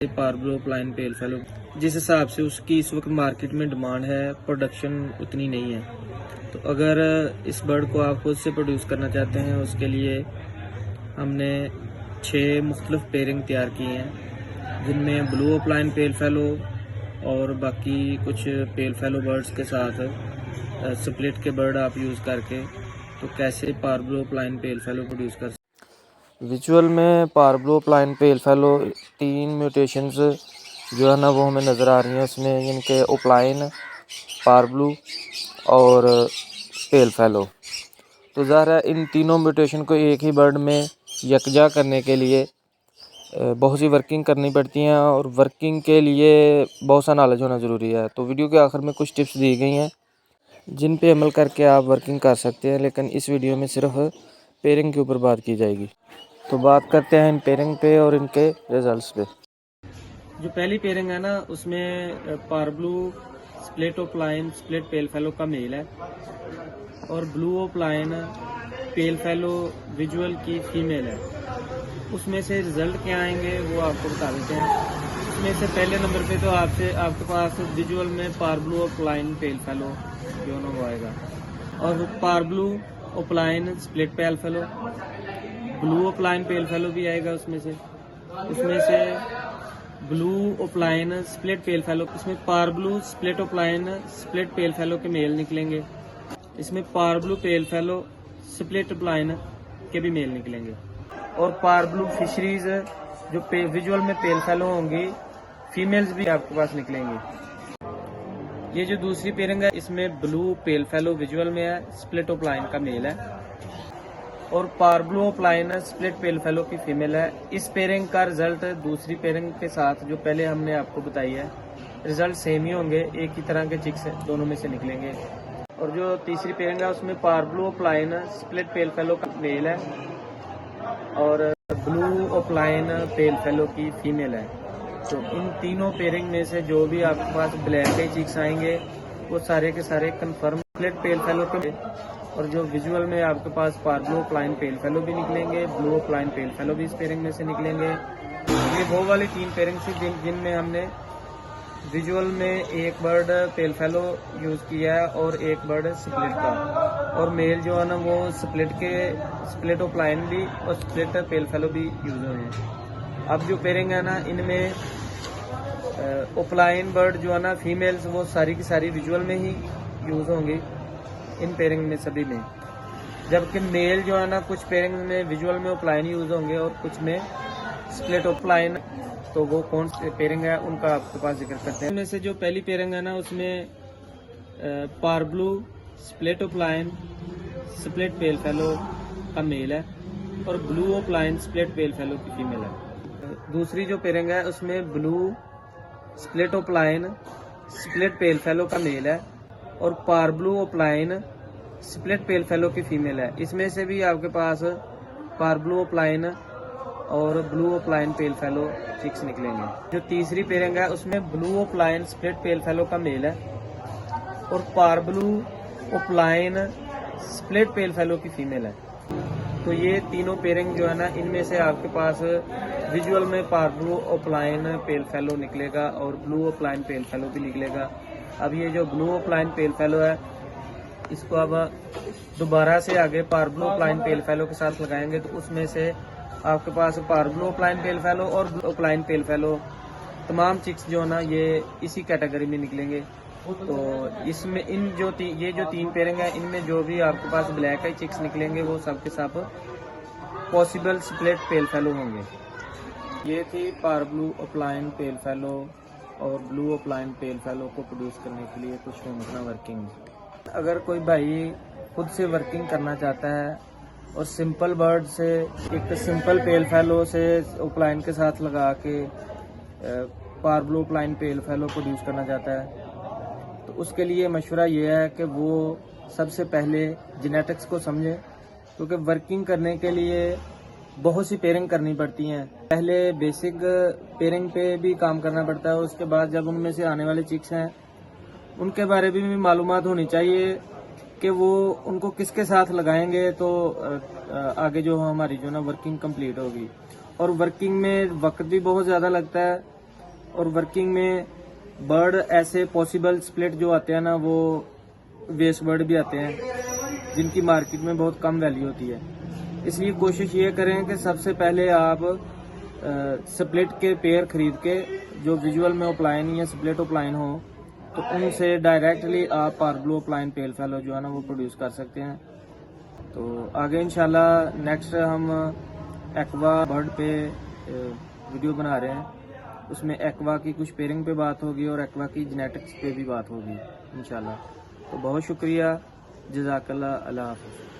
पार्बलो प्लाइन पेल fellow जिस हिसाब से उसकी इस वक्त मार्केट में डिमांड है, प्रोडक्शन उतनी नहीं है। तो अगर इस बर्ड को आप खुद से प्रोड्यूस करना चाहते हैं, उसके लिए हमने 6 मुख्तलिफ पेयरिंग तैयार की हैं, जिनमें ब्लू प्लाइन पेल फेलो और बाकी कुछ पेल फेलो बर्ड्स के साथ स्प्लिट के बर्ड आप यूज़ करके तो कैसे पार्बलो प्लाइन पेल फेलो प्रोड्यूस कर। विजुअल में पार्बलो प्लाइन पेल फेलो 3 म्यूटेशंस जो है ना वो हमें नज़र आ रही हैं। उसमें इनके ओप्लाइन, पार्बलू और पेल फेलो। तो ज़ाहिर है इन तीनों म्यूटेशन को एक ही बर्ड में यकजा करने के लिए बहुत सी वर्किंग करनी पड़ती हैं, और वर्किंग के लिए बहुत सा नॉलेज होना ज़रूरी है। तो वीडियो के आखिर में कुछ टिप्स दी गई हैं जिन पे अमल करके आप वर्किंग कर सकते हैं, लेकिन इस वीडियो में सिर्फ पेयरिंग के ऊपर बात की जाएगी। तो बात करते हैं इन पेयरिंग पे और इनके रिजल्ट्स पे। जो पहली पेयरिंग है ना, उसमें parblue split opaline split pale fallow का मेल है और blue opaline pale fallow visual की फीमेल है। उसमें से रिजल्ट क्या आएंगे वो आपको बता देते हैं। उसमें से पहले नंबर पे तो आपके पास विजुअल में पार्बलू ओप्लाइन पेल फेलो जो ना वो आएगा, और parblue opaline split pale fallow, blue opaline pale fallow भी आएगा उसमें से blue opaline split pale fallow. इसमें parblue split opaline split pale fallow के मेल निकलेंगे। इसमें पार्बलू पेल फेलो स्प्लिट ओप्लाइन के भी मेल निकलेंगे, और पार्बलू फिशरीज जो विजुअल में पेल फेलो होंगी, फीमेल्स भी आपके पास निकलेंगी। ये जो दूसरी पेयरिंग है, इसमें ब्लू पेल फेलो विजुअल में है, स्प्लिट ओप्लाइन का मेल है, और parblue opaline split pale fallow की फीमेल है। इस पेयरिंग का रिजल्ट दूसरी पेयरिंग के साथ जो पहले हमने आपको बताई है, रिजल्ट सेम ही होंगे, एक ही तरह के चिक्स दोनों में से निकलेंगे। और जो तीसरी पेयरिंग है, उसमें पार्बलू ओप्लाइन स्प्लिट पेल फेलो का मेल है और ब्लू ओप्लाइन पेल फेलो की फीमेल है। तो इन तीनों पेयरिंग में से जो भी आपके पास ब्लैक के चिक्स आएंगे वो सारे के सारे कंफर्म स्प्लिट पेल फेलो के, और जो विजुअल में आपके पास पार्बलू ओप्लाइन पेल फेलो भी निकलेंगे, ब्लू ओप्लाइन पेल फेलो भी इस पेयरिंग में से निकलेंगे। ये वो वाली 3 पेयरिंग थी जिनमें हमने विजुअल में एक बर्ड पेल फेलो यूज़ किया है और एक बर्ड स्प्लिट का, और मेल जो है ना वो स्प्लिट ओप्लाइन भी और स्प्लिट पेल फेलो भी यूज़ हुए हैं। अब जो पेयरिंग है ना, इनमें ओप्लाइन बर्ड जो है ना फीमेल्स वो सारी की सारी विजुअल में ही यूज़ होंगी इन पेयरिंग में सभी में, जबकि मेल जो है ना कुछ पेयरिंग में विजुअल में ओप्लाइन यूज़ होंगे और कुछ में स्प्लिट ओप्लाइन। तो वो कौन सी पेयरिंग है उनका आपके पास जिक्र करते हैं। इनमें से जो पहली पेयरिंग है ना, उसमें parblue split opaline split pale fallow का मेल है और blue opaline split pale fallow की फीमेल है। दूसरी जो पेयरिंग है, उसमें blue split opaline split pale fallow का मेल है और parblue opaline split pale fallow की फीमेल है। इसमें से भी आपके पास पार्बलू ओप्लाइन और blue opaline pale fallow chicks निकलेंगे। जो तीसरी पेयरिंग है, उसमें blue opaline split pale fallow का मेल है और parblue opaline split pale fallow की फीमेल है। तो ये तीनों पेयरिंग जो है ना, इनमें से आपके पास विजुअल में पार्बलू ओप्लाइन पेल फेलो निकलेगा और ब्लू ओप्लाइन पेल फेलो भी निकलेगा। अब ये जो ब्लू ओप्लाइन पेल फेलो है, इसको अब दोबारा से आगे पार्बलू ओप्लाइन पेल फेलो के साथ लगाएंगे तो उसमें से आपके पास पार्बलू ओप्लाइन पेल फेलो और ब्लू ओप्लाइन पेल फेलो तमाम चिक्स जो है ना ये इसी कैटेगरी में निकलेंगे। तो इसमें ये जो 3 पेयरिंग है, इनमें जो भी आपके पास ब्लैक आई चिक्स निकलेंगे वो सब के सब पॉसिबल स्प्लिट पेल फेलो होंगे। ये थी पार्बलू ओप्लाइन पेल फेलो और ब्लू ओप्लाइन पेल फेलो को प्रोड्यूस करने के लिए कुछ होमना वर्किंग। अगर कोई भाई खुद से वर्किंग करना चाहता है और सिंपल बर्ड से एक सिंपल पेल फेलो से ओप्लाइन के साथ लगा के पार्बलू ओप्लाइन पेल फेलो प्रोड्यूस करना चाहता है, तो उसके लिए मशवरा ये है कि वो सबसे पहले जेनेटिक्स को समझे, क्योंकि वर्किंग करने के लिए बहुत सी पेयरिंग करनी पड़ती हैं। पहले बेसिक पेयरिंग पे भी काम करना पड़ता है, उसके बाद जब उनमें से आने वाले चिक्स हैं उनके बारे में भी मालूमात होनी चाहिए कि वो उनको किसके साथ लगाएंगे तो आगे जो हमारी जो ना वर्किंग कंप्लीट होगी। और वर्किंग में वक्त भी बहुत ज़्यादा लगता है, और वर्किंग में बर्ड ऐसे पॉसिबल स्प्लिट जो आते हैं ना, वो वेस्ट बर्ड भी आते हैं जिनकी मार्केट में बहुत कम वैल्यू होती है। इसलिए कोशिश ये करें कि सबसे पहले आप स्प्लिट के पेयर खरीद के जो विजुअल में ओपलाइन या स्प्लिट ओपलाइन हो, तो उनसे डायरेक्टली आप पारब्लू ओपलाइन पेल फेलो जो है ना वो प्रोड्यूस कर सकते हैं। तो आगे इंशाल्लाह नेक्स्ट हम एक्वा बर्ड पे वीडियो बना रहे हैं, उसमें एक्वा की कुछ पेयरिंग पे बात होगी और एक्वा की जेनेटिक्स पे भी बात होगी इंशाल्लाह। तो बहुत शुक्रिया, जज़ाकल्लाह, अल्लाह हाफ़िज़।